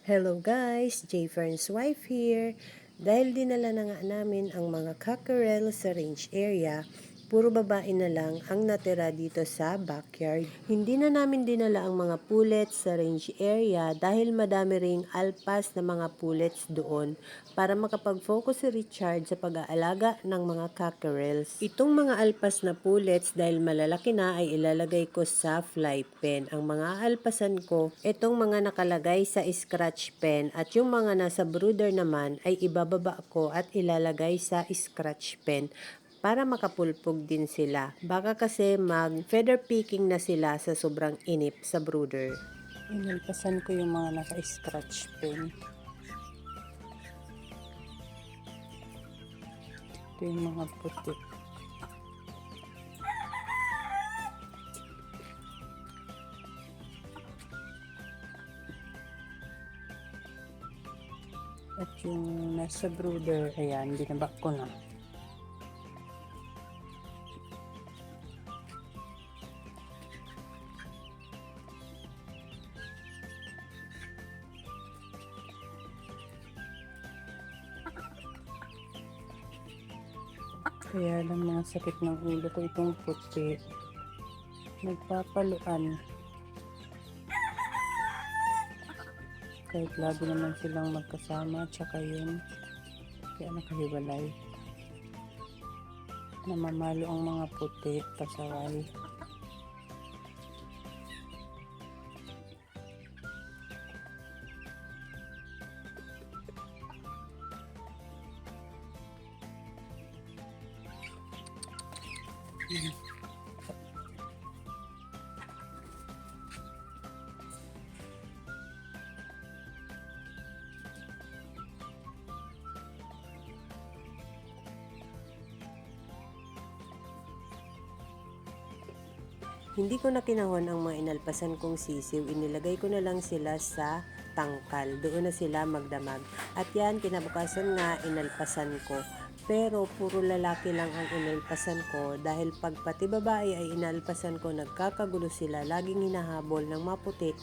Hello guys, J Fern's wife here. Dahil dinala na nga namin ang mga cockerel sa range area, puro babae na lang ang natira dito sa backyard. Hindi na namin dinala ang mga pullets sa range area dahil madami ring alpas na mga pullets doon para makapag-focus si Richard sa pag-aalaga ng mga cockerels. Itong mga alpas na pullets dahil malalaki na ay ilalagay ko sa fly pen. Ang mga alpasan ko, itong mga nakalagay sa scratch pen at yung mga nasa brooder naman ay ibababa ko at ilalagay sa scratch pen para makapulpog din sila. Baka kasi mag-feather picking na sila sa sobrang inip sa brooder. Inalpasan ko yung mga naka-scratch pen. Ito yung mga puti. At yung nasa brooder, ayan, binaba ko na. Kaya lang mga sakit ng ulo ko itong puti. Nagpapaluan. Kahit lagi naman silang magkasama, tsaka yun. Kaya nakahiwalay. Namamalo ang mga puti, pasaway. Hindi ko na kinahon ang mga inalpasan kong sisiw, inilagay ko na lang sila sa tangkal. Doon na sila magdamag. At yan, kinabukasan nga inalpasan ko. Pero puro lalaki lang ang inalpasan ko dahil pag pati babae ay inalpasan ko, nagkakagulo sila. Laging hinahabol ng maputi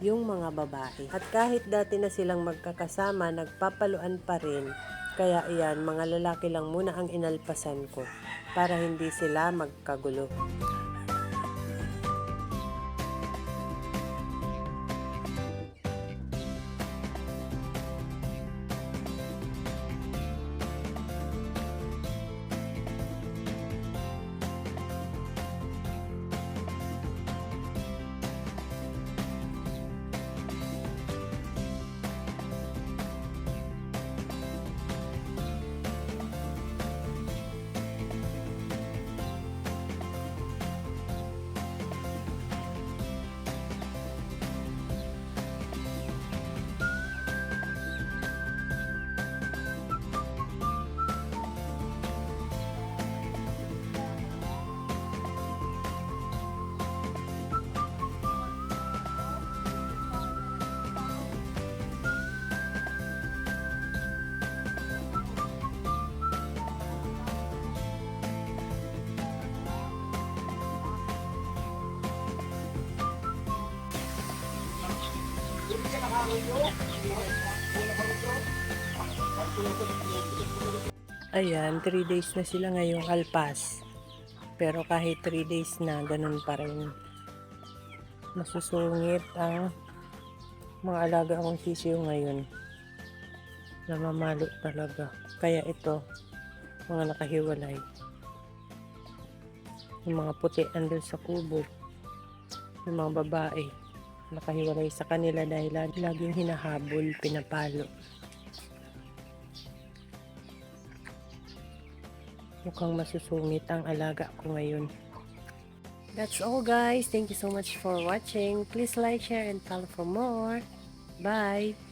yung mga babae. At kahit dati na silang magkakasama, nagpapaluan pa rin. Kaya iyan, mga lalaki lang muna ang inalpasan ko para hindi sila magkagulo. Ayan, 3 days na sila ngayong alpas. Pero kahit 3 days na, ganun pa rin. Masusungit ang mga alaga akong sisiyo ngayon. Namamalo talaga. Kaya ito, mga nakahiwalay. Yung mga puti andun sa kubo. Yung mga babae, nakahiwalay sa kanila dahil laging hinahabol, pinapalo. Mukhang masusungit ang alaga ko ngayon. That's all guys. Thank you so much for watching. Please like, share, and follow for more. Bye!